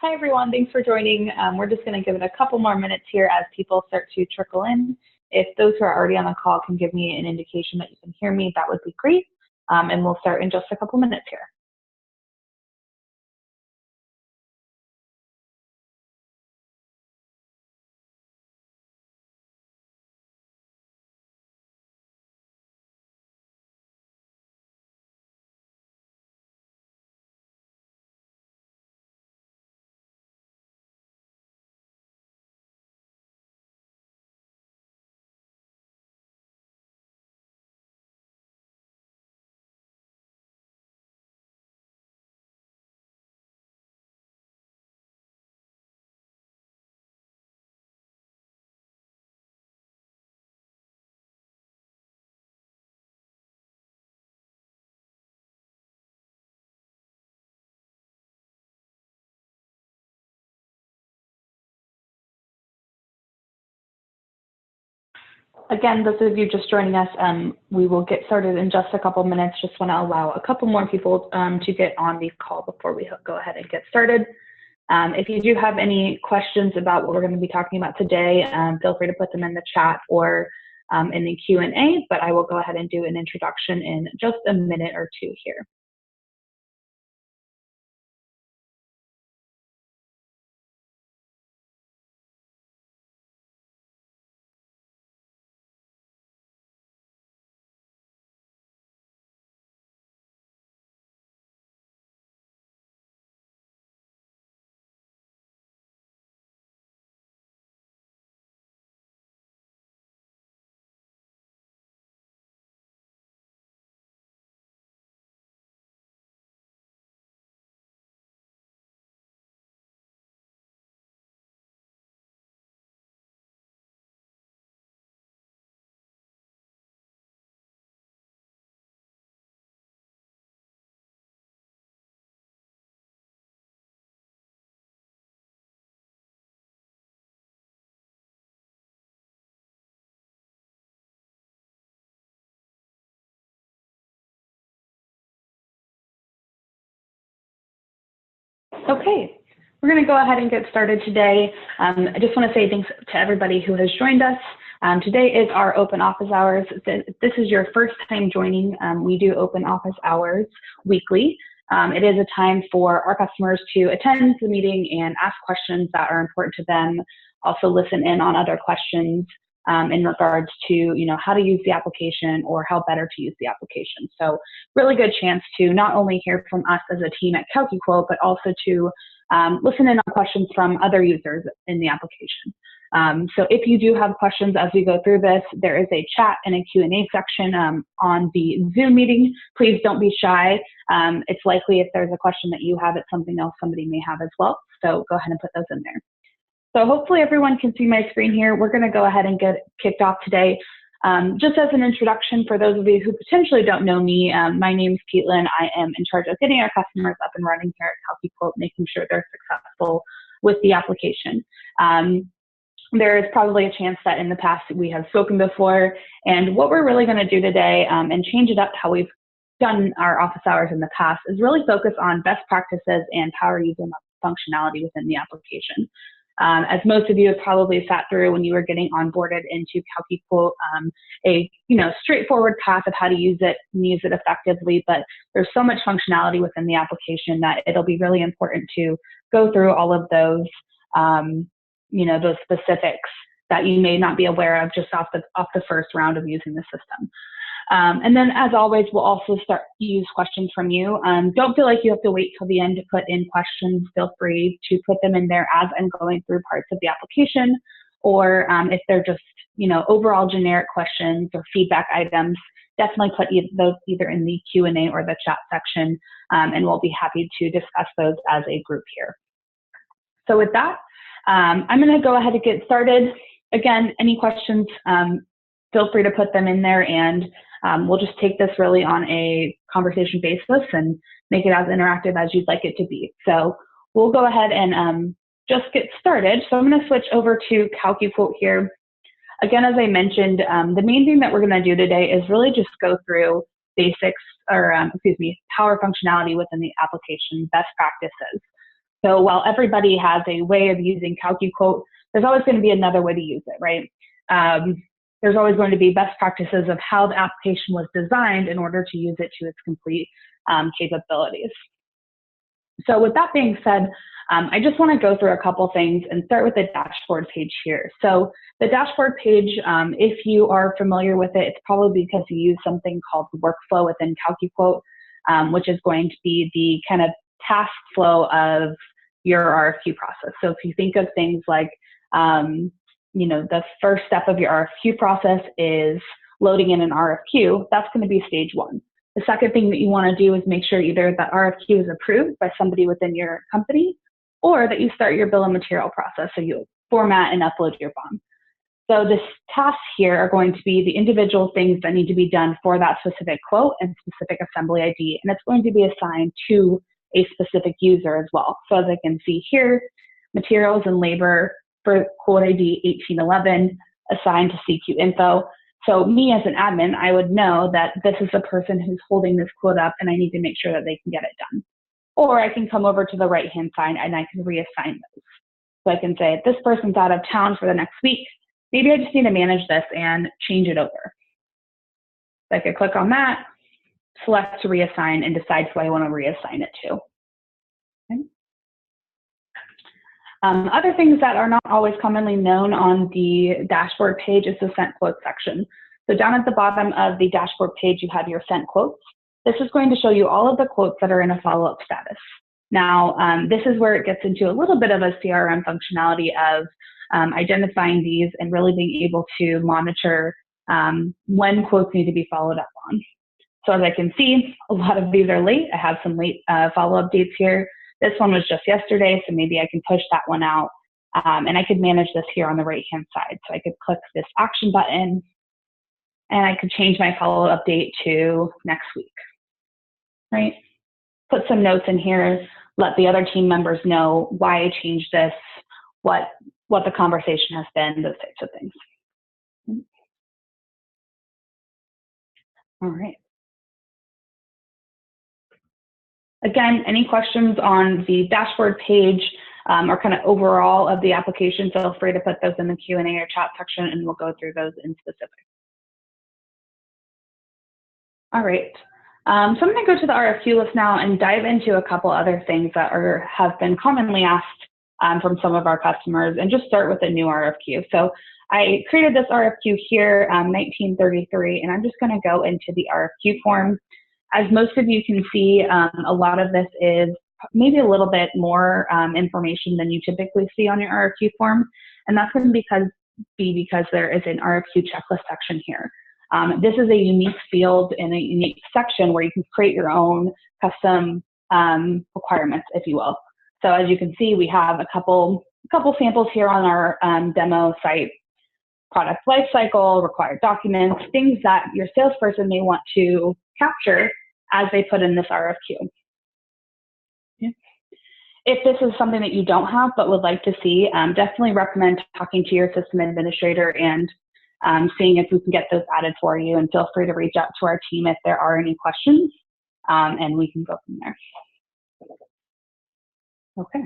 Hi, everyone. Thanks for joining. We're just going to give it a couple more minutes here as people start to trickle in. If those who are already on the call can give me an indication that you can hear me, that would be great. And we'll start in just a couple minutes here. Again, those of you just joining us, we will get started in just a couple minutes. Just want to allow a couple more people to get on the call before we go ahead and get started. If you do have any questions about what we're going to be talking about today, feel free to put them in the chat or in the Q&A, but I will go ahead and do an introduction in just a minute or two here. Okay, we're going to go ahead and get started today. I just want to say thanks to everybody who has joined us. Today is our open office hours. If this is your first time joining, we do open office hours weekly. It is a time for our customers to attend the meeting and ask questions that are important to them, also listen in on other questions in regards to, how to use the application or how better to use the application. So really good chance to not only hear from us as a team at CalcuQuote, but also to listen in on questions from other users in the application. So if you do have questions as we go through this, there is a chat and a Q&A section on the Zoom meeting. Please don't be shy. It's likely if there's a question that you have, it's something else somebody may have as well. So go ahead and put those in there. So hopefully everyone can see my screen here. We're going to go ahead and get kicked off today. Just as an introduction for those of you who potentially don't know me, my name is Caitlin. I am in charge of getting our customers up and running here at CalcuQuote, making sure they're successful with the application. There is probably a chance that in the past we have spoken before, and what we're really going to do today and change it up how we've done our office hours in the past is really focus on best practices and power user functionality within the application. As most of you have probably sat through when you were getting onboarded into CalcuQuote, a straightforward path of how to use it and use it effectively, but there's so much functionality within the application that it'll be really important to go through all of those, those specifics that you may not be aware of just off the first round of using the system. And then, as always, we'll also start to use questions from you. Don't feel like you have to wait till the end to put in questions. Feel free to put them in there as I'm going through parts of the application, or if they're just, overall generic questions or feedback items, definitely put those either in the Q&A or the chat section, and we'll be happy to discuss those as a group here. So with that, I'm going to go ahead and get started. Again, any questions, feel free to put them in there, and we'll just take this really on a conversation basis and make it as interactive as you'd like it to be. So we'll go ahead and just get started. So I'm going to switch over to CalcuQuote here. Again, as I mentioned, the main thing that we're going to do today is really just go through basics, or power functionality within the application, best practices. So while everybody has a way of using CalcuQuote, there's always going to be another way to use it, right? There's always going to be best practices of how the application was designed in order to use it to its complete capabilities. So with that being said, I just want to go through a couple things and start with the dashboard page here. So the dashboard page, if you are familiar with it, it's probably because you use something called workflow within CalcuQuote, which is going to be the kind of task flow of your RFQ process. So if you think of things like, the first step of your RFQ process is loading in an RFQ, that's going to be stage one. The second thing that you want to do is make sure either that RFQ is approved by somebody within your company, or that you start your bill of material process, so you format and upload your BOM. So the tasks here are going to be the individual things that need to be done for that specific quote and specific assembly ID, and it's going to be assigned to a specific user as well. So as I can see here, materials and labor for quote ID 1811 assigned to CQ info. So me as an admin, I would know that this is the person who's holding this quote up and I need to make sure that they can get it done. Or I can come over to the right-hand side and I can reassign those. So I can say, this person's out of town for the next week. Maybe I just need to manage this and change it over. So I could click on that, select to reassign, and decide who I want to reassign it to. Okay. Other things that are not always commonly known on the dashboard page is the sent quote section. So down at the bottom of the dashboard page, you have your sent quotes. This is going to show you all of the quotes that are in a follow-up status. Now, this is where it gets into a little bit of a CRM functionality of identifying these and really being able to monitor when quotes need to be followed up on. So as I can see, a lot of these are late. I have some late follow-up dates here. This one was just yesterday, so maybe I can push that one out. And I could manage this here on the right-hand side. So I could click this action button, and I could change my follow-up date to next week, right? Put some notes in here, let the other team members know why I changed this, what the conversation has been, those types of things. All right. Again, any questions on the dashboard page or kind of overall of the application, feel free to put those in the Q&A or chat section and we'll go through those in specific. All right. So I'm going to go to the RFQ list now and dive into a couple other things that have been commonly asked from some of our customers, and just start with a new RFQ. So I created this RFQ here, 1933, and I'm just going to go into the RFQ form. As most of you can see, a lot of this is maybe a little bit more information than you typically see on your RFQ form, and that's going to be because there is an RFQ checklist section here. This is a unique field in a unique section where you can create your own custom requirements, if you will. So as you can see, we have a couple samples here on our demo site: product lifecycle, required documents, things that your salesperson may want to capture as they put in this RFQ. Okay. If this is something that you don't have but would like to see, definitely recommend talking to your system administrator and seeing if we can get those added for you, and feel free to reach out to our team if there are any questions, and we can go from there. Okay.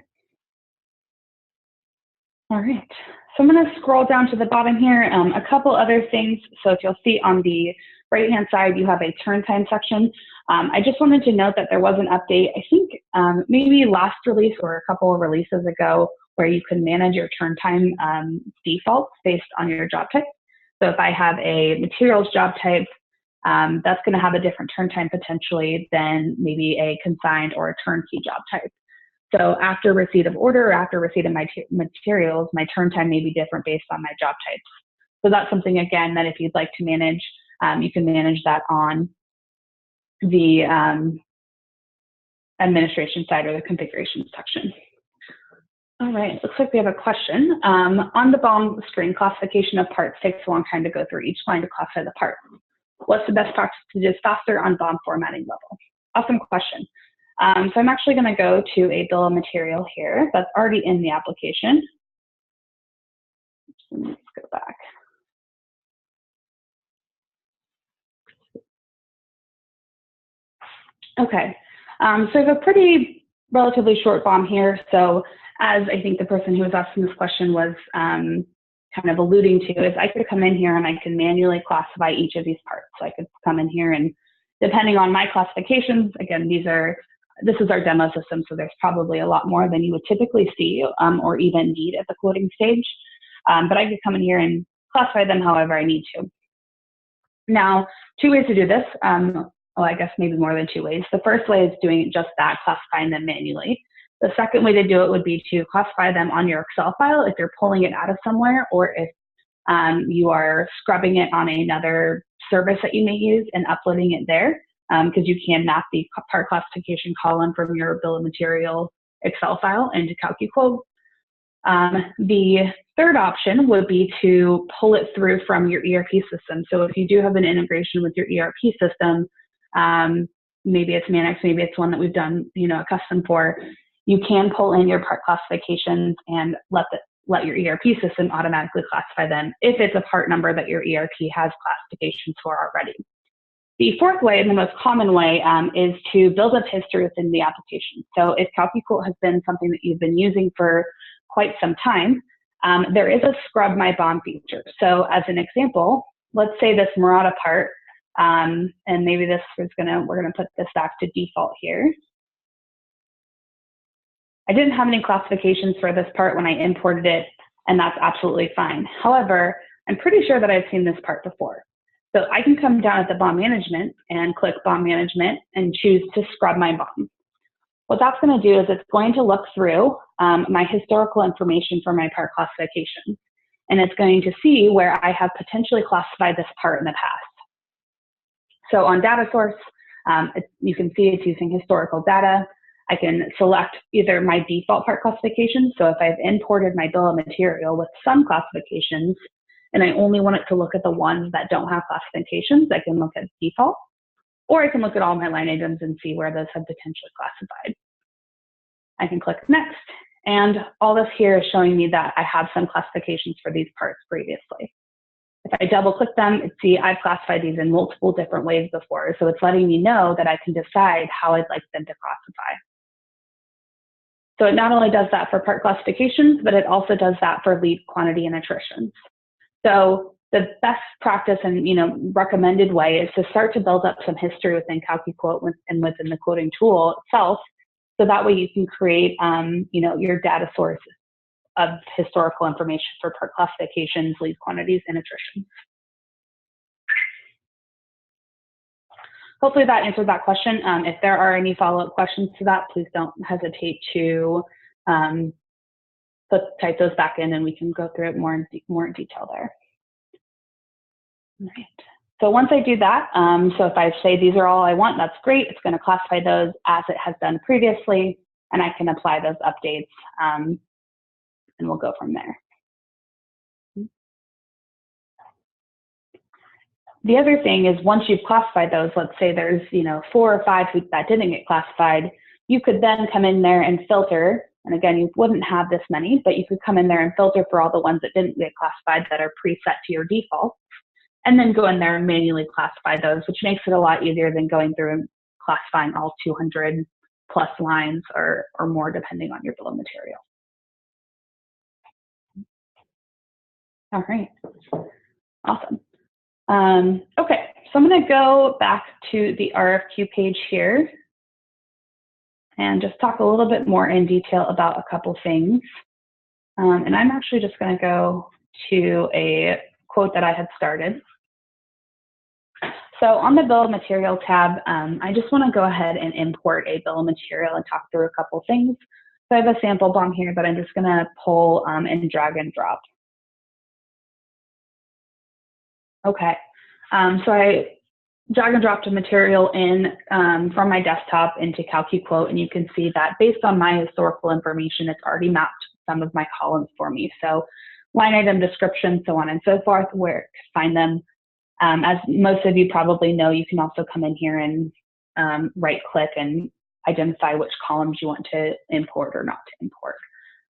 All right. So I'm going to scroll down to the bottom here. A couple other things. So if you'll see on the right-hand side, you have a turn time section. I just wanted to note that there was an update, I think maybe last release or a couple of releases ago, where you can manage your turn time defaults based on your job type. So if I have a materials job type, that's going to have a different turn time potentially than maybe a consigned or a turnkey job type. So after receipt of order or after receipt of my materials, my turn time may be different based on my job types. So that's something, again, that if you'd like to manage, you can manage that on the administration side or the configuration section. All right, looks like we have a question. On the BOM screen, classification of parts takes a long time to go through each line to classify the part. What's the best practice to do faster on BOM formatting level? Awesome question. So I'm actually going to go to a bill of material here that's already in the application. Let's go back. Okay, so I have a pretty relatively short BOM here. So as I think the person who was asking this question was kind of alluding to, is I could come in here and I can manually classify each of these parts. So I could come in here and depending on my classifications, again, this is our demo system, so there's probably a lot more than you would typically see or even need at the quoting stage. But I could come in here and classify them however I need to. Now, two ways to do this. Well, I guess maybe more than two ways. The first way is doing just that, classifying them manually. The second way to do it would be to classify them on your Excel file if you're pulling it out of somewhere, or if you are scrubbing it on another service that you may use and uploading it there, because you can map the part classification column from your bill of material Excel file into CalcuQuote. The third option would be to pull it through from your ERP system. So if you do have an integration with your ERP system, maybe it's Manix, maybe it's one that we've done, a custom for, you can pull in your part classifications and let your ERP system automatically classify them if it's a part number that your ERP has classifications for already. The fourth way, and the most common way, is to build up history within the application. So if CalcuQuote has been something that you've been using for quite some time, there is a scrub my BOM feature. So as an example, let's say this Murata part, and maybe this is we're gonna put this back to default here. I didn't have any classifications for this part when I imported it, and that's absolutely fine. However, I'm pretty sure that I've seen this part before. So I can come down at the BOM management and click BOM management and choose to scrub my BOM. What that's going to do is it's going to look through my historical information for my part classification, and it's going to see where I have potentially classified this part in the past. So on data source, you can see it's using historical data. I can select either my default part classification. So if I've imported my bill of material with some classifications, and I only want it to look at the ones that don't have classifications, I can look at default, or I can look at all my line items and see where those have potentially classified. I can click next, and all this here is showing me that I have some classifications for these parts previously. If I double click them, see I've classified these in multiple different ways before, so it's letting me know that I can decide how I'd like them to classify. So it not only does that for part classifications, but it also does that for lead quantity and attritions. So the best practice and recommended way is to start to build up some history within CalcuQuote and within the quoting tool itself, so that way you can create your data source of historical information for part classifications, lead quantities, and attritions. Hopefully that answered that question. If there are any follow-up questions to that, please don't hesitate to type those back in, and we can go through it more in detail there. All right. So once I do that, so if I say these are all I want, that's great. It's going to classify those as it has done previously, and I can apply those updates, and we'll go from there. The other thing is, once you've classified those, let's say there's 4 or 5 that didn't get classified, you could then come in there and filter. And again, you wouldn't have this many, but you could come in there and filter for all the ones that didn't get classified that are preset to your default, and then go in there and manually classify those, which makes it a lot easier than going through and classifying all 200 plus lines or more, depending on your bill of material. All right, awesome. Okay, so I'm going to go back to the RFQ page here and just talk a little bit more in detail about a couple things. And I'm actually just going to go to a quote that I had started. So on the bill of material tab, I just want to go ahead and import a bill of material and talk through a couple things. So I have a sample BOM here that I'm just going to pull and drag and drop. Okay, so I drag and dropped a material in from my desktop into CalcuQuote, and you can see that based on my historical information, it's already mapped some of my columns for me. So line item description, so on and so forth, where to find them. As most of you probably know, you can also come in here and right click and identify which columns you want to import or not to import.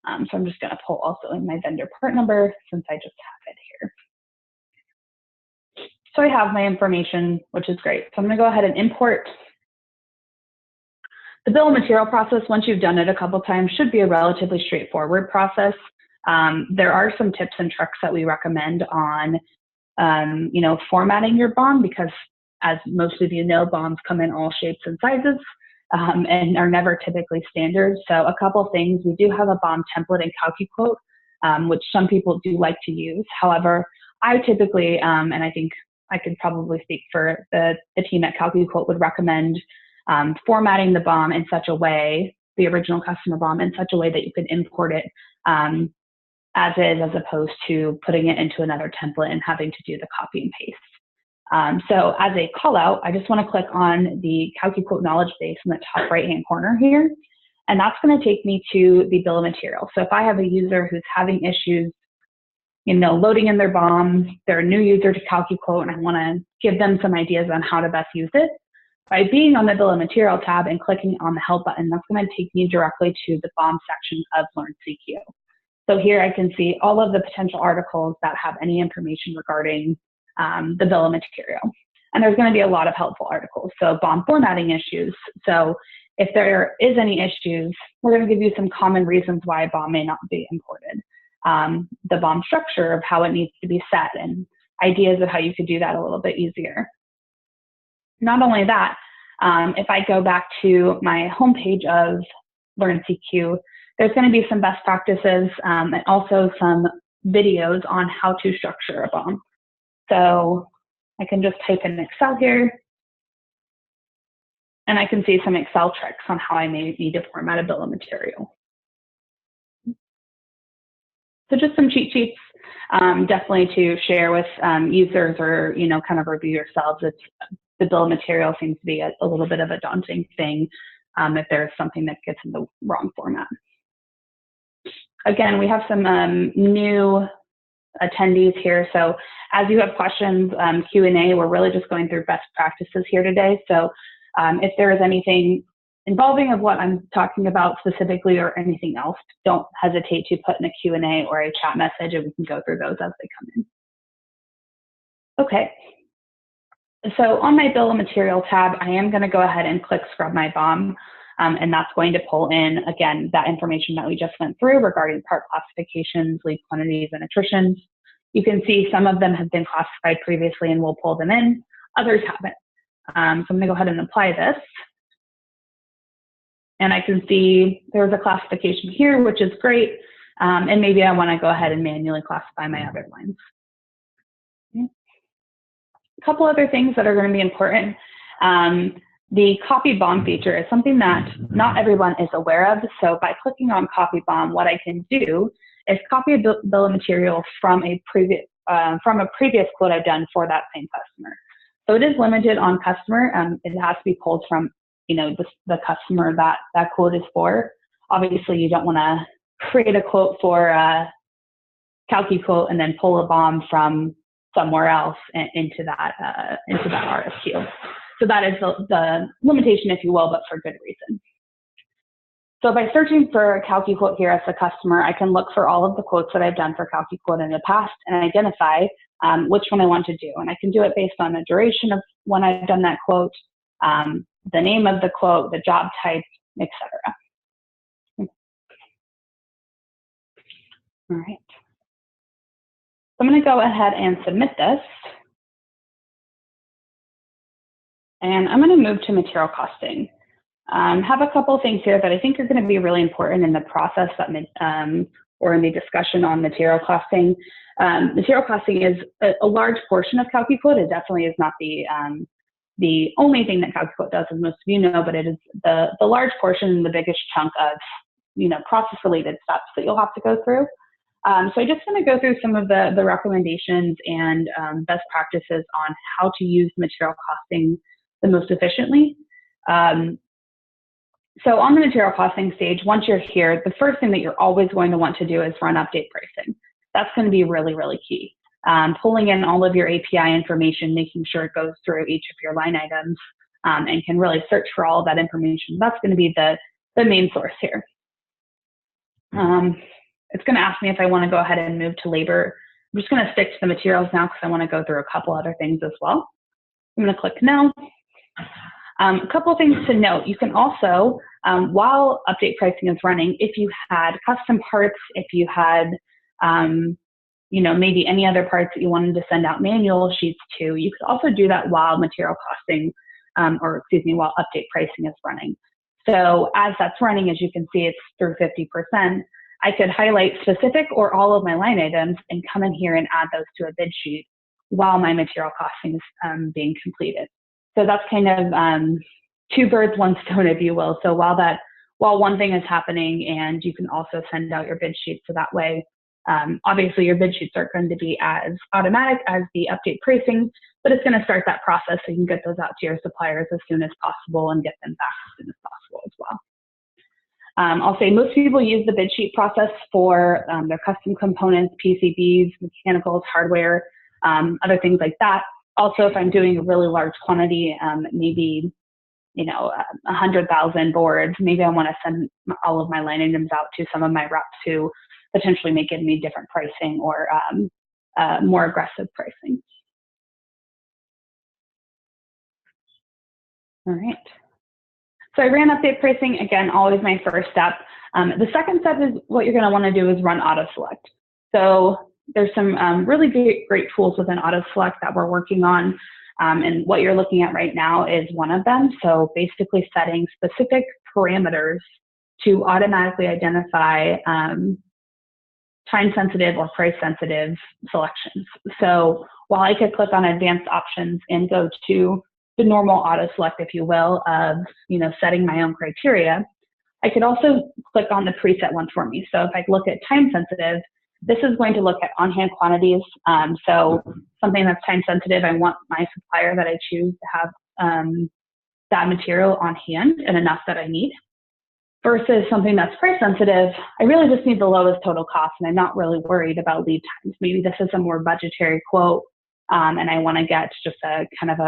So I'm just going to pull also in my vendor part number, since I just have it here. So I have my information, which is great. So I'm going to go ahead and import. The bill of material process, once you've done it a couple times, should be a relatively straightforward process. There are some tips and tricks that we recommend on, formatting your BOM, because as most of you know, BOMs come in all shapes and sizes and are never typically standard. So a couple things, we do have a BOM template in CalcuQuote, which some people do like to use. However, I typically, and I think I could probably speak for the team at CalcuQuote, would recommend formatting the BOM in such a way, the original customer BOM, in such a way that you can import it as is, as opposed to putting it into another template and having to do the copy and paste. So as a call out, I just want to click on the CalcuQuote knowledge base in the top right-hand corner here, and that's going to take me to the bill of material. So if I have a user who's having issues, loading in their BOM, they're a new user to CalcuQuote, and I want to give them some ideas on how to best use it, by being on the bill of material tab and clicking on the help button, that's going to take me directly to the BOM section of LearnCQ. So here I can see all of the potential articles that have any information regarding the bill of material. And there's going to be a lot of helpful articles. So BOM formatting issues. So if there is any issues, we're going to give you some common reasons why a BOM may not be imported. The BOM structure of how it needs to be set and ideas of how you could do that a little bit easier. Not only that, if I go back to my homepage of LearnCQ, there's going to be some best practices and also some videos on how to structure a BOM. So I can just type in Excel here, and I can see some Excel tricks on how I may need to format a bill of material. So just some cheat sheets, definitely to share with users, or kind of review yourselves. The bill of material seems to be a little bit of a daunting thing if there's something that gets in the wrong format. Again, we have some new attendees here. So as you have questions, Q&A, we're really just going through best practices here today. So if there is anything involving of what I'm talking about specifically or anything else, don't hesitate to put in a Q&A or a chat message, and we can go through those as they come in. Okay. So on my bill of material tab, I am going to go ahead and click Scrub My BOM, and that's going to pull in, again, that information that we just went through regarding part classifications, lead quantities, and attritions. You can see some of them have been classified previously, and we'll pull them in. Others haven't. So I'm going to go ahead and apply this. And I can see there's a classification here, which is great. And maybe I want to go ahead and manually classify my other lines. Okay. A couple other things that are going to be important. The copy BOM feature is something that not everyone is aware of. So by clicking on copy BOM, what I can do is copy a bill of material from a previous quote I've done for that same customer. So it is limited on customer. It has to be pulled from the customer that quote is for. Obviously, you don't want to create a quote for CalcuQuote and then pull a BOM from somewhere else into that RFQ. So that is the limitation, if you will, but for good reason. So by searching for CalcuQuote here as a customer, I can look for all of the quotes that I've done for CalcuQuote in the past and identify which one I want to do. And I can do it based on the duration of when I've done that quote, the name of the quote, the job type, etc. All right. So I'm going to go ahead and submit this. And I'm going to move to material costing. Have a couple of things here that I think are going to be really important in the process or in the discussion on material costing. Material costing is a large portion of CalcuQuote. It definitely is not the only thing that CalcuQuote does, as most of you know, but it is the large portion, the biggest chunk of process-related steps that you'll have to go through. So I just want to go through some of the recommendations and best practices on how to use material costing the most efficiently. So on the material costing stage, once you're here, the first thing that you're always going to want to do is run update pricing. That's going to be really, really key. Pulling in all of your API information, making sure it goes through each of your line items and can really search for all of that information. That's going to be the main source here. It's going to ask me if I want to go ahead and move to labor. I'm just going to stick to the materials now because I want to go through a couple other things as well. I'm going to click no. A couple of things to note. You can also, while update pricing is running, if you had custom parts, if you had, maybe any other parts that you wanted to send out manual sheets to, you could also do that while material costing, while update pricing is running. So as that's running, as you can see, it's through 50%. I could highlight specific or all of my line items and come in here and add those to a bid sheet while my material costing is being completed. So that's kind of two birds, one stone, if you will. So while one thing is happening, and you can also send out your bid sheet, so that way, obviously your bid sheets aren't going to be as automatic as the update pricing, but it's going to start that process so you can get those out to your suppliers as soon as possible and get them back as soon as possible as well. I'll say most people use the bid sheet process for their custom components, PCBs, mechanicals, hardware, other things like that. Also, if I'm doing a really large quantity, maybe 100,000 boards, maybe I want to send all of my line items out to some of my reps who potentially may give me different pricing or more aggressive pricing. All right. So I ran update pricing, again, always my first step. The second step is what you're going to want to do is run auto select. So there's some really great tools within auto select that we're working on. And what you're looking at right now is one of them. So basically setting specific parameters to automatically identify time-sensitive or price-sensitive selections. So while I could click on advanced options and go to the normal auto select, if you will, of setting my own criteria, I could also click on the preset one for me. So if I look at time-sensitive, this is going to look at on-hand quantities. So something that's time-sensitive, I want my supplier that I choose to have that material on hand and enough that I need. Versus something that's price sensitive, I really just need the lowest total cost and I'm not really worried about lead times. Maybe this is a more budgetary quote and I want to get just a kind of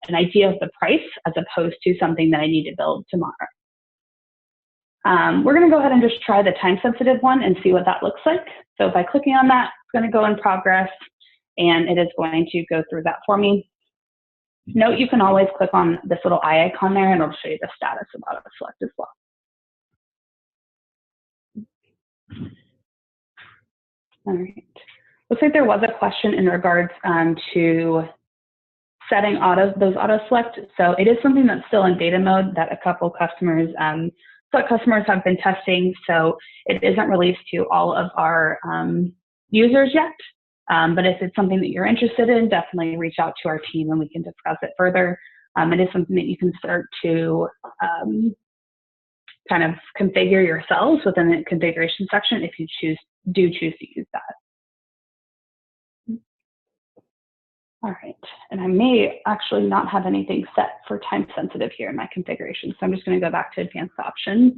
an idea of the price as opposed to something that I need to build tomorrow. We're going to go ahead and just try the time sensitive one and see what that looks like. So by clicking on that, it's going to go in progress and it is going to go through that for me. Note you can always click on this little eye icon there and it'll show you the status of auto select as well. All right. Looks like there was a question in regards to setting those auto select. So it is something that's still in beta mode that a couple customers have been testing. So it isn't released to all of our users yet. But if it's something that you're interested in, definitely reach out to our team and we can discuss it further. It is something that you can start to kind of configure yourselves within the configuration section if you do choose to use that. All right, and I may actually not have anything set for time sensitive here in my configuration, so I'm just going to go back to advanced options.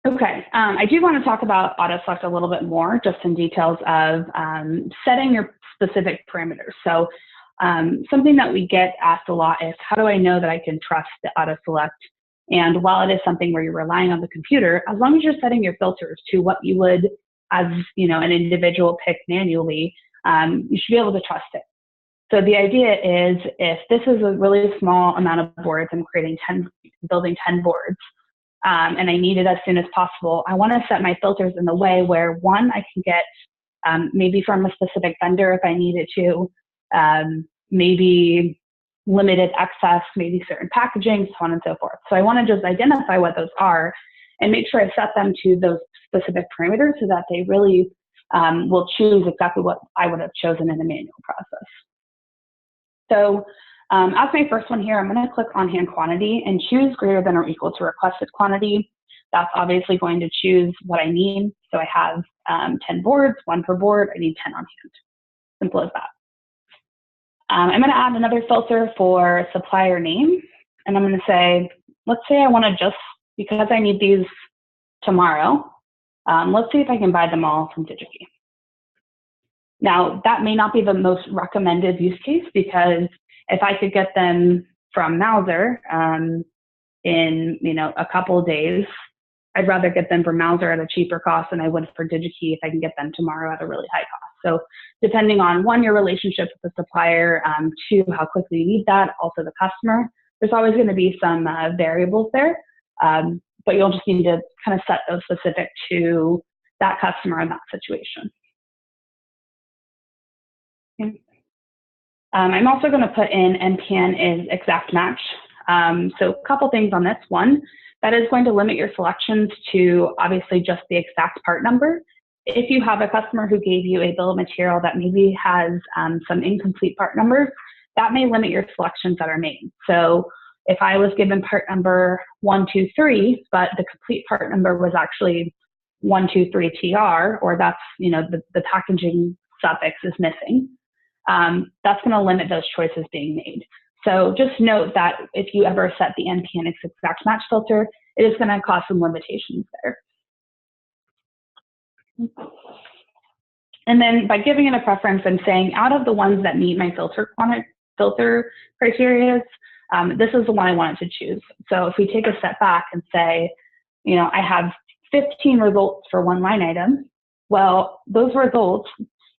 Okay, I do want to talk about auto select a little bit more, just some details of setting your specific parameters. So something that we get asked a lot is, how do I know that I can trust the auto select? And while it is something where you're relying on the computer, as long as you're setting your filters to what you would, as an individual pick manually, you should be able to trust it. So the idea is, if this is a really small amount of boards, I'm building 10 boards, and I need it as soon as possible, I want to set my filters in the way where, one, I can get maybe from a specific vendor if I needed to, maybe limited access, maybe certain packaging, so on and so forth. So I want to just identify what those are and make sure I set them to those specific parameters so that they really will choose exactly what I would have chosen in the manual process. So as my first one here, I'm going to click on hand quantity and choose greater than or equal to requested quantity. That's obviously going to choose what I need. So I have 10 boards, 1 per board. I need 10 on hand. Simple as that. I'm going to add another filter for supplier name. And I'm going to say, let's say I want to just, because I need these tomorrow, let's see if I can buy them all from DigiKey. Now, that may not be the most recommended use case, because if I could get them from Mauser in a couple of days, I'd rather get them from Mauser at a cheaper cost than I would for DigiKey if I can get them tomorrow at a really high cost. So depending on one, your relationship with the supplier, two, how quickly you need that, also the customer, there's always going to be some variables there, but you'll just need to kind of set those specific to that customer in that situation. Okay. I'm also going to put in NPN is exact match. So a couple things on this one. That is going to limit your selections to obviously just the exact part number. If you have a customer who gave you a bill of material that maybe has some incomplete part numbers, that may limit your selections that are made. So if I was given part number 123, but the complete part number was actually 123TR, or that's, you know, the packaging suffix is missing, that's going to limit those choices being made. So just note that if you ever set the NPN exact match filter, it is going to cause some limitations there. And then by giving it a preference, I'm saying out of the ones that meet my filter criteria, this is the one I wanted to choose. So if we take a step back and say, you know, I have 15 results for one line item, well, those results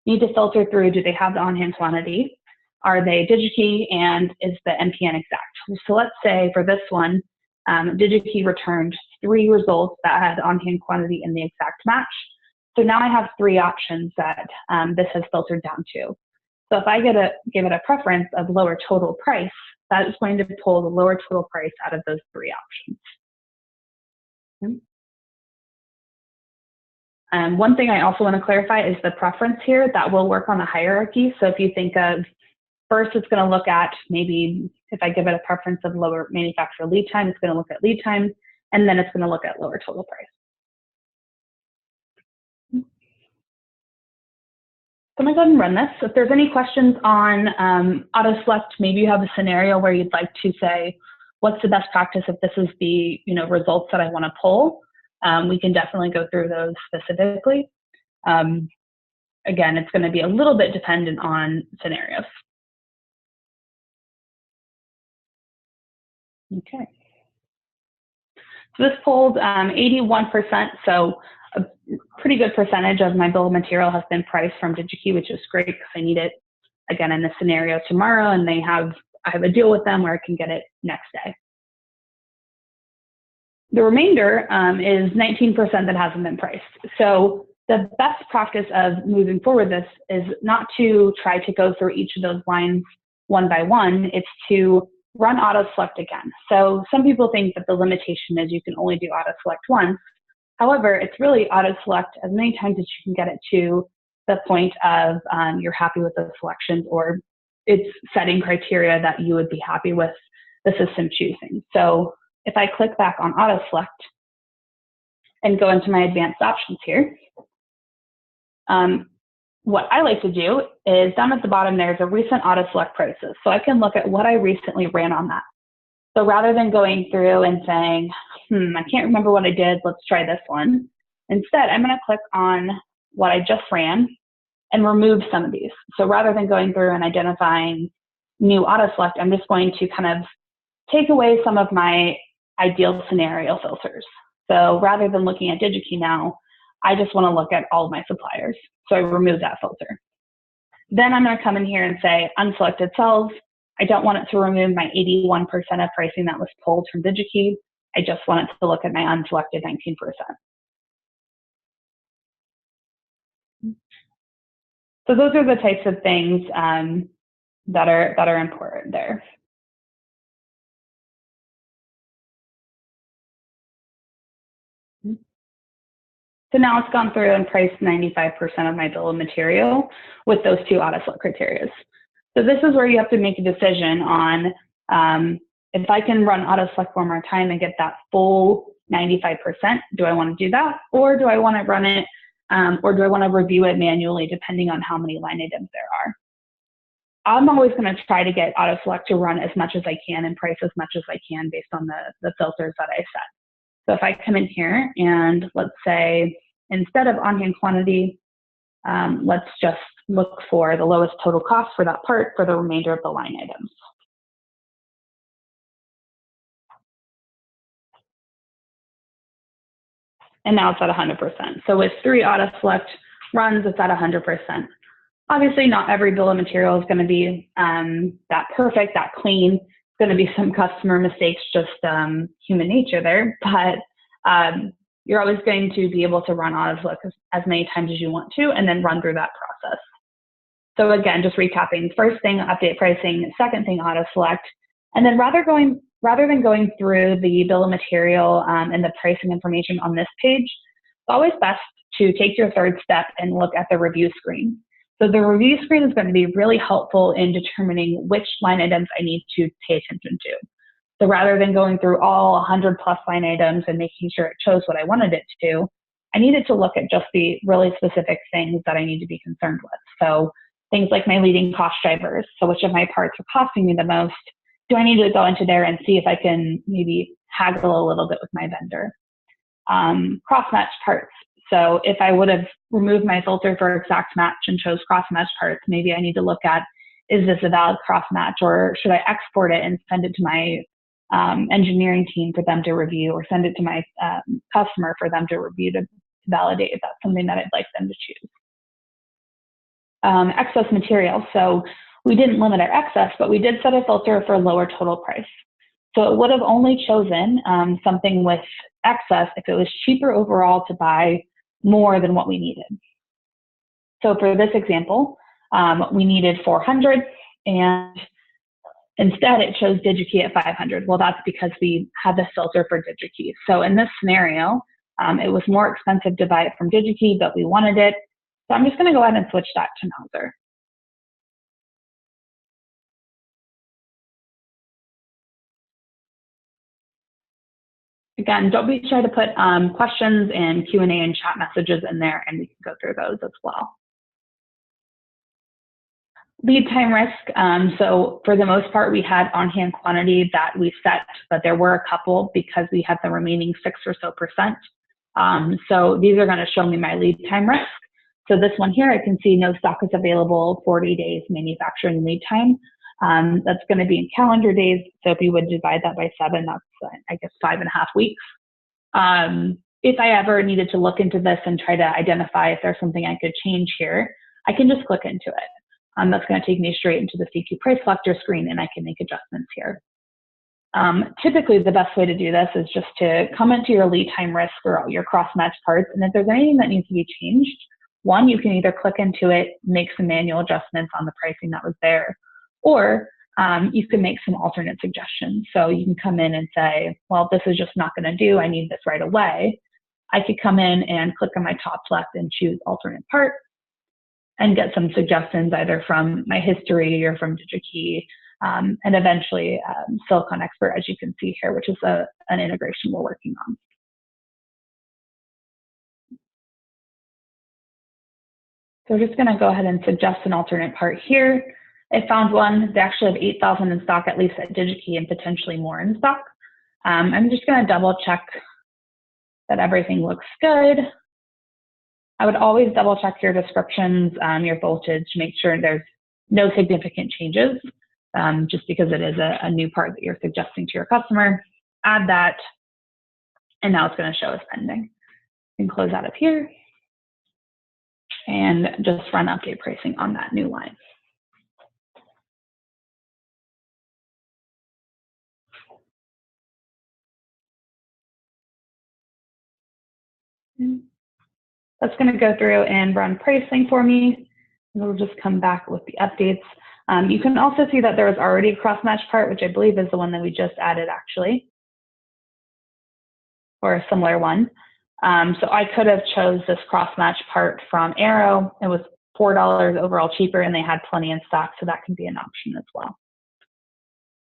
need to filter through, do they have the on-hand quantity? Are they DigiKey, and is the NPN exact? So let's say for this one, DigiKey returned 3 results that had on-hand quantity in the exact match. So now I have 3 options that this has filtered down to. So if I give it a preference of lower total price, that is going to pull the lower total price out of those 3 options. Okay. One thing I also want to clarify is the preference here that will work on the hierarchy. So if you think of first, it's going to look at maybe if I give it a preference of lower manufacturer lead time, it's going to look at lead time, and then it's going to look at lower total price. So I'm going to go ahead and run this. If there's any questions on auto select, maybe you have a scenario where you'd like to say, what's the best practice if this is the results that I want to pull? We can definitely go through those specifically. Again, it's going to be a little bit dependent on scenarios. Okay. So this pulled 81%, so a pretty good percentage of my bill of material has been priced from DigiKey, which is great because I need it, again, in this scenario tomorrow, and I have a deal with them where I can get it next day. The remainder is 19% that hasn't been priced. So the best practice of moving forward this is not to try to go through each of those lines one by one, it's to run auto select again. So some people think that the limitation is you can only do auto select once. However, it's really auto select as many times as you can get it to the point of you're happy with those selections, or it's setting criteria that you would be happy with the system choosing. So if I click back on auto select and go into my advanced options here, what I like to do is down at the bottom, there's a recent auto select prices. So I can look at what I recently ran on that. So rather than going through and saying, I can't remember what I did, let's try this one. Instead, I'm going to click on what I just ran and remove some of these. So rather than going through and identifying new auto select, I'm just going to kind of take away some of my ideal scenario filters. So rather than looking at DigiKey now, I just want to look at all of my suppliers. So I remove that filter. Then I'm going to come in here and say unselected cells. I don't want it to remove my 81% of pricing that was pulled from DigiKey. I just want it to look at my unselected 19%. So those are the types of things that are important there. So now it's gone through and priced 95% of my bill of material with those 2 auto select criteria. So this is where you have to make a decision on if I can run auto select one more time and get that full 95%, do I want to do that? Or do I want to run it, or do I want to review it manually depending on how many line items there are? I'm always going to try to get auto select to run as much as I can and price as much as I can based on the filters that I set. So if I come in here and let's say, instead of on-hand quantity, let's just look for the lowest total cost for that part for the remainder of the line items. and now it's at 100%. So with 3 auto select runs, it's at 100%. Obviously, not every bill of material is going to be that perfect, that clean. It's going to be some customer mistakes, just human nature there, but you're always going to be able to run auto select as many times as you want to, and then run through that process. So again, just recapping: first thing, update pricing; second thing, auto select. And then rather than going through the bill of material and the pricing information on this page, it's always best to take your third step and look at the review screen. So the review screen is going to be really helpful in determining which line items I need to pay attention to. So rather than going through all 100+ line items and making sure it chose what I wanted it to, I needed to look at just the really specific things that I need to be concerned with. So things like my leading cost drivers. So which of my parts are costing me the most? Do I need to go into there and see if I can maybe haggle a little bit with my vendor? Cross-match parts. So if I would have removed my filter for exact match and chose cross-match parts, maybe I need to look at, is this a valid cross-match, or should I export it and send it to my engineering team for them to review, or send it to my customer for them to review to validate if that's something that I'd like them to choose. Excess material. So we didn't limit our excess, but we did set a filter for lower total price. So it would have only chosen something with excess if it was cheaper overall to buy more than what we needed. So for this example, we needed 400, and instead it chose DigiKey at 500. Well, that's because we had the filter for DigiKey. So in this scenario, it was more expensive to buy it from DigiKey, but we wanted it. So I'm just going to go ahead and switch that to Mouser. Again, don't be shy to put questions and Q&A and chat messages in there, and we can go through those as well. Lead time risk. So for the most part, we had on-hand quantity that we set, but there were a couple because we had the remaining 6% or so. So these are going to show me my lead time risk. So this one here, I can see no stock is available, 40 days manufacturing lead time. That's going to be in calendar days. So if you would divide that by 7, that's, I guess, 5.5 weeks. If I ever needed to look into this and try to identify if there's something I could change here, I can just click into it. That's going to take me straight into the CQ price selector screen, and I can make adjustments here. Typically, the best way to do this is just to come into your lead time risk or your cross-match parts, and if there's anything that needs to be changed, one, you can either click into it, make some manual adjustments on the pricing that was there, or you can make some alternate suggestions. So you can come in and say, well, this is just not going to do. I need this right away. I could come in and click on my top left and choose alternate part and get some suggestions either from my history or from DigiKey, and eventually Silicon Expert, as you can see here, which is an integration we're working on. So we're just going to go ahead and suggest an alternate part here. I found one. They actually have 8,000 in stock, at least at DigiKey, and potentially more in stock. I'm just going to double check that everything looks good. I would always double check your descriptions, your voltage, to make sure there's no significant changes, just because it is a new part that you're suggesting to your customer. Add that, and now it's going to show us pending. You can close out of here and just run update pricing on that new line. That's going to go through and run pricing for me. We'll just come back with the updates. You can also see that there was already a cross-match part, which I believe is the one that we just added, actually, or a similar one. So I could have chose this cross-match part from Arrow. It was $4 overall cheaper, and they had plenty in stock, so that can be an option as well.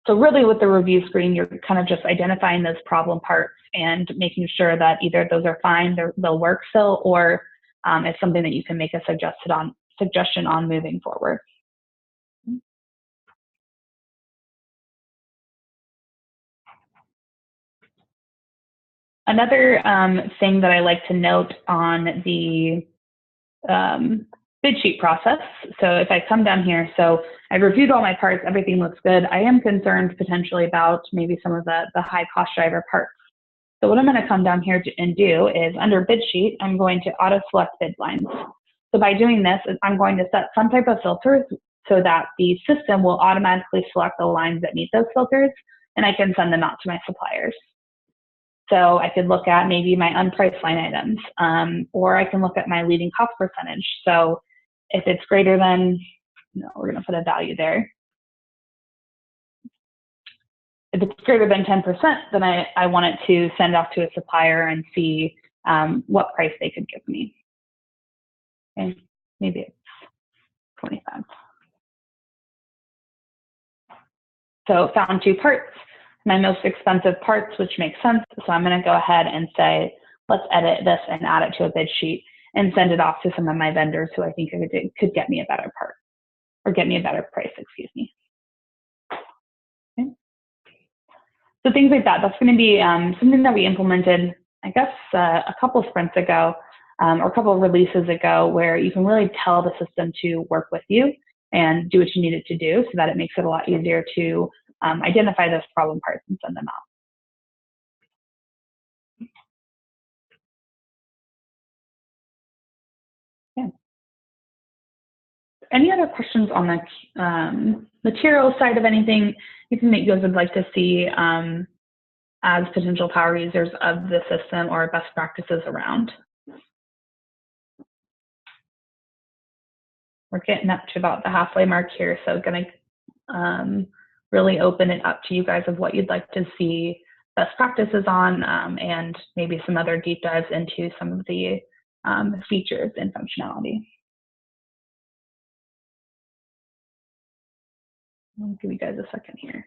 So really with the review screen, you're kind of just identifying those problem parts and making sure that either those are fine, they'll work still, or it's something that you can make a suggestion on moving forward. Another thing that I like to note on the bid sheet process. So if I come down here, so I've reviewed all my parts, everything looks good. I am concerned potentially about maybe some of the high cost driver parts. So what I'm going to come down here and do is under bid sheet, I'm going to auto select bid lines. So by doing this, I'm going to set some type of filters so that the system will automatically select the lines that meet those filters, and I can send them out to my suppliers. So I could look at maybe my unpriced line items, or I can look at my leading cost percentage. So if it's greater than, we're going to put a value there. If it's greater than 10%, then I want it to send off to a supplier and see what price they could give me. Okay, maybe it's 25. So found 2 parts, my most expensive parts, which makes sense. So I'm going to go ahead and say, let's edit this and add it to a bid sheet and send it off to some of my vendors who I think could get me a better part or get me a better price, excuse me. Okay. So things like that, that's going to be something that we implemented, I guess, a couple sprints ago or a couple of releases ago, where you can really tell the system to work with you and do what you need it to do, so that it makes it a lot easier to identify those problem parts and send them out. Yeah. Any other questions on the material side of anything, anything that you guys would like to see as potential power users of the system or best practices around? We're getting up to about the halfway mark here, so going to really open it up to you guys of what you'd like to see best practices on, and maybe some other deep dives into some of the features and functionality. I'll give you guys a second here.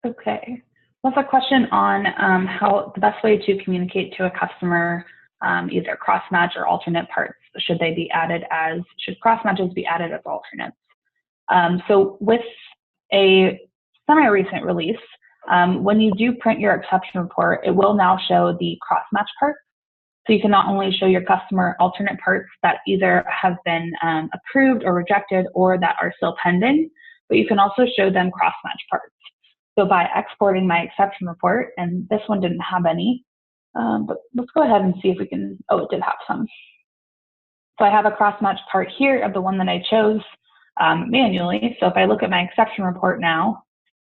Okay, what's a question on how the best way to communicate to a customer either cross-match or alternate parts? Should cross-matches be added as alternates? So with a semi-recent release, when you do print your exception report, it will now show the cross-match parts. So you can not only show your customer alternate parts that either have been approved or rejected or that are still pending, but you can also show them cross-match parts. So by exporting my exception report, and this one didn't have any, but let's go ahead and see if we can, oh, it did have some. So I have a cross-match part here of the one that I chose manually. So if I look at my exception report now,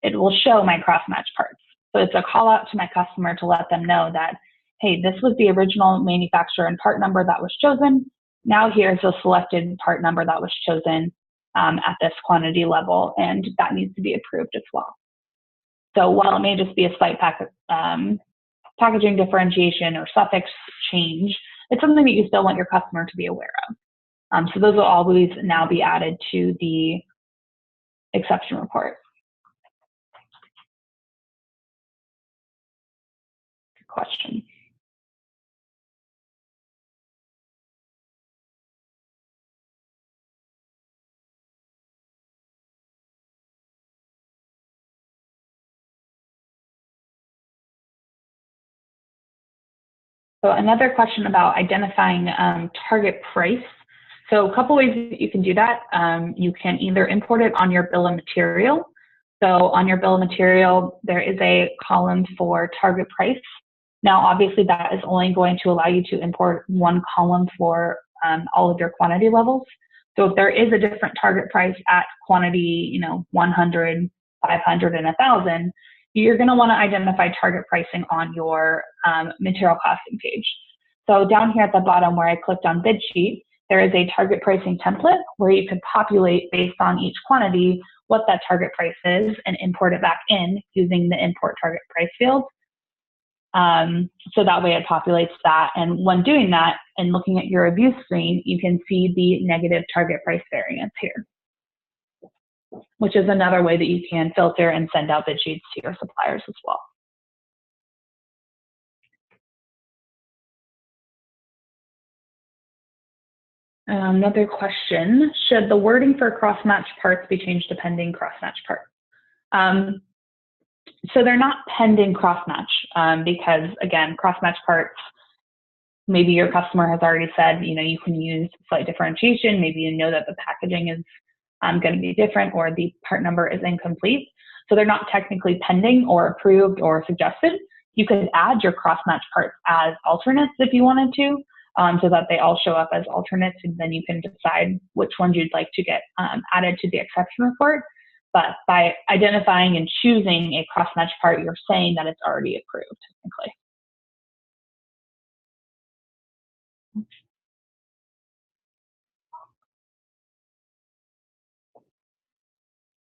it will show my cross-match parts. So it's a call out to my customer to let them know that, hey, this was the original manufacturer and part number that was chosen. Now here's a selected part number that was chosen at this quantity level, and that needs to be approved as well. So while it may just be a slight packaging differentiation or suffix change, it's something that you still want your customer to be aware of. So those will always now be added to the exception report. Good question. So another question about identifying target price. So a couple ways that you can do that. You can either import it on your bill of material. So on your bill of material, there is a column for target price. Now, obviously, that is only going to allow you to import one column for all of your quantity levels. So if there is a different target price at quantity, 100, 500, and 1,000, you're going to want to identify target pricing on your material costing page. So down here at the bottom where I clicked on bid sheet, there is a target pricing template where you could populate based on each quantity what that target price is and import it back in using the import target price field. So that way it populates that. And when doing that and looking at your review screen, you can see the negative target price variance here, which is another way that you can filter and send out bid sheets to your suppliers as well. Another question, should the wording for cross-match parts be changed to pending cross-match part? So they're not pending cross-match because, again, cross-match parts, maybe your customer has already said, you can use slight differentiation. Maybe you know that the packaging is going to be different or the part number is incomplete. So they're not technically pending or approved or suggested. You could add your cross-match parts as alternates if you wanted to, so that they all show up as alternates, and then you can decide which ones you'd like to get added to the exception report. But by identifying and choosing a cross-match part, you're saying that it's already approved technically.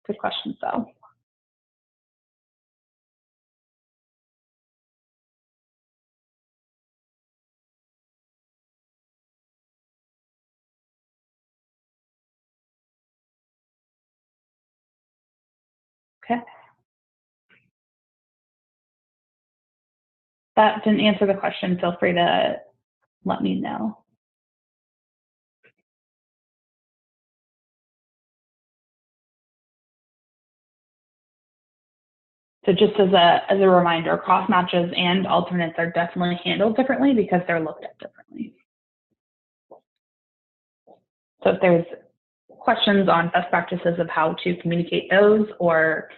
Good question, Phil. Okay. That didn't answer the question. Feel free to let me know. So just as a reminder, cross matches and alternates are definitely handled differently because they're looked at differently. So if there's questions on best practices of how to communicate those, or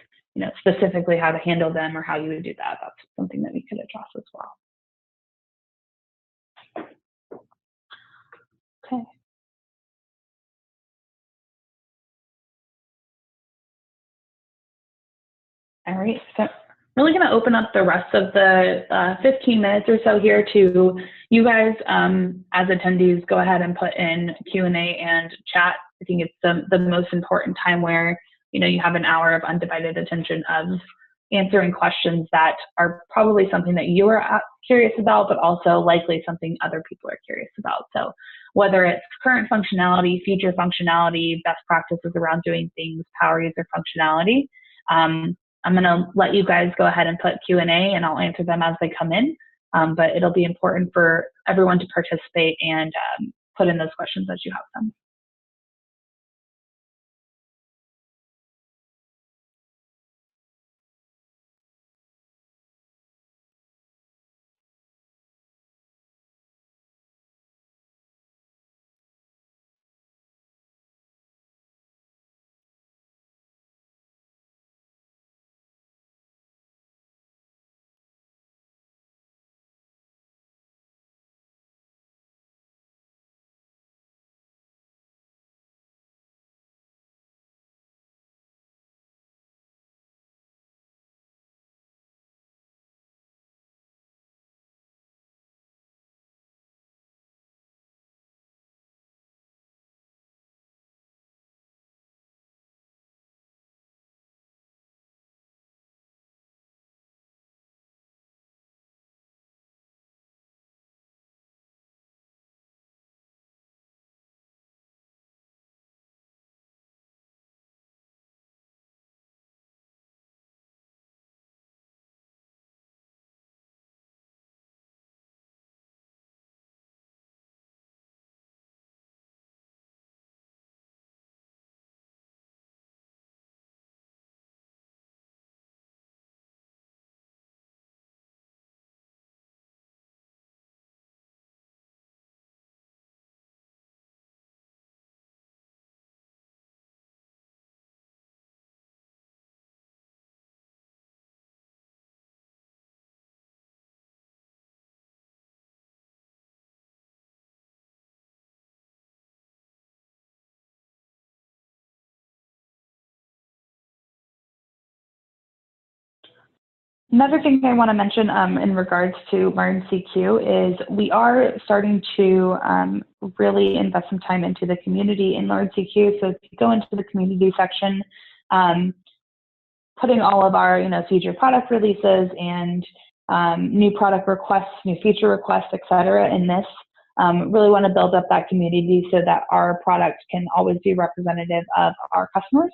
specifically how to handle them or how you would do that, that's something that we could address as well. Okay. All right. So I'm really going to open up the rest of the 15 minutes or so here to you guys as attendees. Go ahead and put in Q&A and chat. I think it's the most important time where you have an hour of undivided attention of answering questions that are probably something that you are curious about, but also likely something other people are curious about. So whether it's current functionality, future functionality, best practices around doing things, power user functionality, I'm going to let you guys go ahead and put Q&A and I'll answer them as they come in. But it'll be important for everyone to participate and put in those questions as you have them. Another thing I want to mention in regards to LearnCQ is we are starting to really invest some time into the community in LearnCQ. So if you go into the community section, putting all of our future product releases and new product requests, new feature requests, et cetera, in this, really want to build up that community so that our product can always be representative of our customers.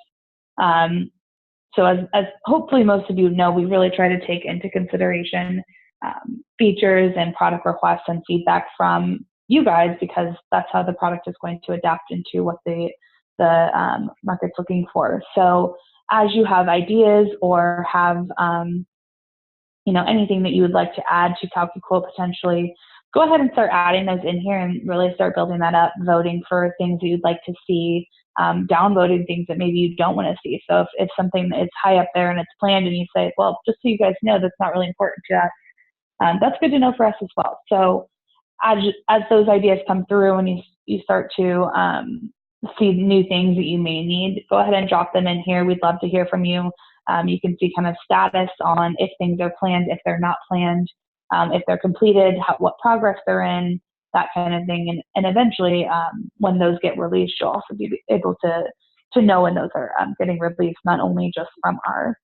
So as hopefully most of you know, we really try to take into consideration features and product requests and feedback from you guys, because that's how the product is going to adapt into what the market's looking for. So as you have ideas or have anything that you would like to add to CalcuQuote potentially, go ahead and start adding those in here and really start building that up, voting for things that you'd like to see, downvoting things that maybe you don't want to see. So if something is high up there and it's planned and you say, well, just so you guys know, that's not really important to us, that's good to know for us as well. So as those ideas come through and you start to see new things that you may need, go ahead and drop them in here. We'd love to hear from you. You can see kind of status on if things are planned, if they're not planned, if they're completed, what progress they're in, that kind of thing. And eventually, when those get released, you'll also be able to know when those are getting released, not only just from our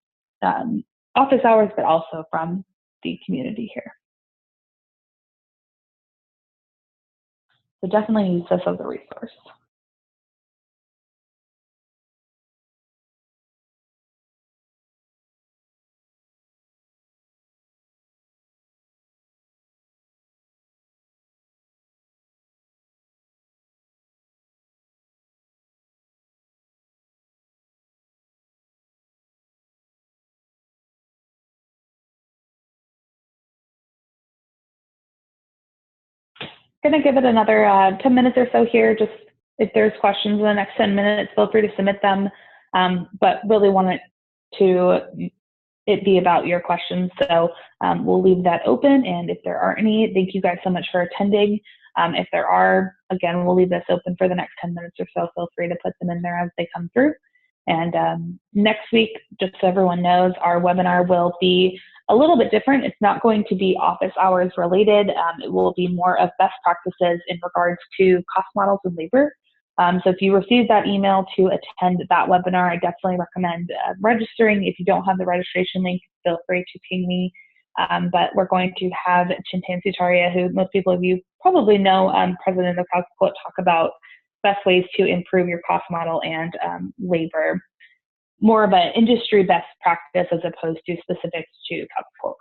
office hours, but also from the community here. So definitely use this as a resource. Going to give it another 10 minutes or so here. Just if there's questions in the next 10 minutes, feel free to submit them. But really want it be about your questions. So we'll leave that open. And if there are any, thank you guys so much for attending. If there are, again, we'll leave this open for the next 10 minutes or so. Feel free to put them in there as they come through. And next week, just so everyone knows, our webinar will be a little bit different. It's not going to be office hours related. It will be more of best practices in regards to cost models and labor. So if you receive that email to attend that webinar, I definitely recommend registering. If you don't have the registration link, feel free to ping me. But we're going to have Chintan Sutaria, who most people of you probably know, president of CalcuQuote, talk about best ways to improve your cost model and labor. More of an industry best practice as opposed to specifics to CalcuQuote.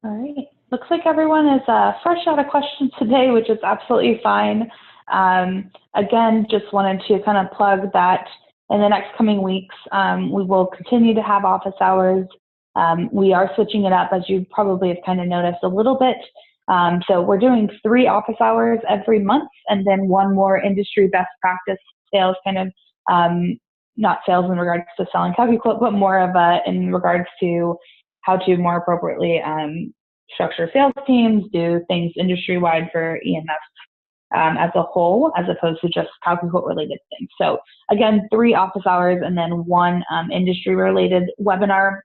All right. Looks like everyone is fresh out of questions today, which is absolutely fine. Again, just wanted to kind of plug that in the next coming weeks, we will continue to have office hours. We are switching it up, as you probably have kind of noticed a little bit. So we're doing 3 office hours every month, and then 1 more industry best practice sales kind of, not sales in regards to selling CalcuQuote, but more of in regards to how to more appropriately structure sales teams, do things industry-wide for EMS as a whole, as opposed to just CalcuQuote-related things. So again, 3 office hours and then 1 industry-related webinar.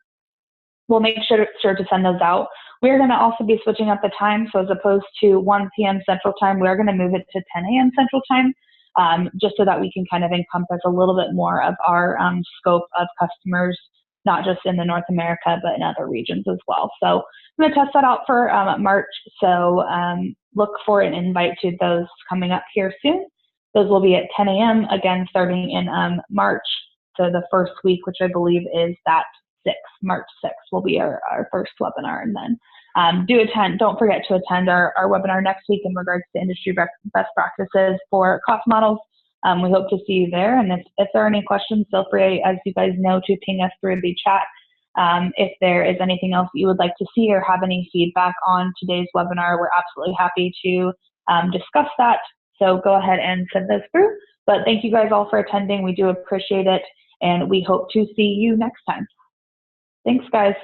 We'll make sure to send those out We're going to also be switching up the time. So as opposed to 1 p.m. Central Time, we're going to move it to 10 a.m. Central Time, just so that we can kind of encompass a little bit more of our scope of customers, not just in the North America, but in other regions as well. So I'm going to test that out for March. So look for an invite to those coming up here soon. Those will be at 10 a.m. again, starting in March. So the first week, which I believe is that March 6th will be our first webinar. And then do attend, don't forget to attend our webinar next week in regards to industry best practices for cost models. We hope to see you there. And if there are any questions, feel free, as you guys know, to ping us through the chat. If there is anything else that you would like to see or have any feedback on today's webinar, we're absolutely happy to discuss that. So go ahead and send those through. But thank you guys all for attending. We do appreciate it. And we hope to see you next time. Thanks, guys.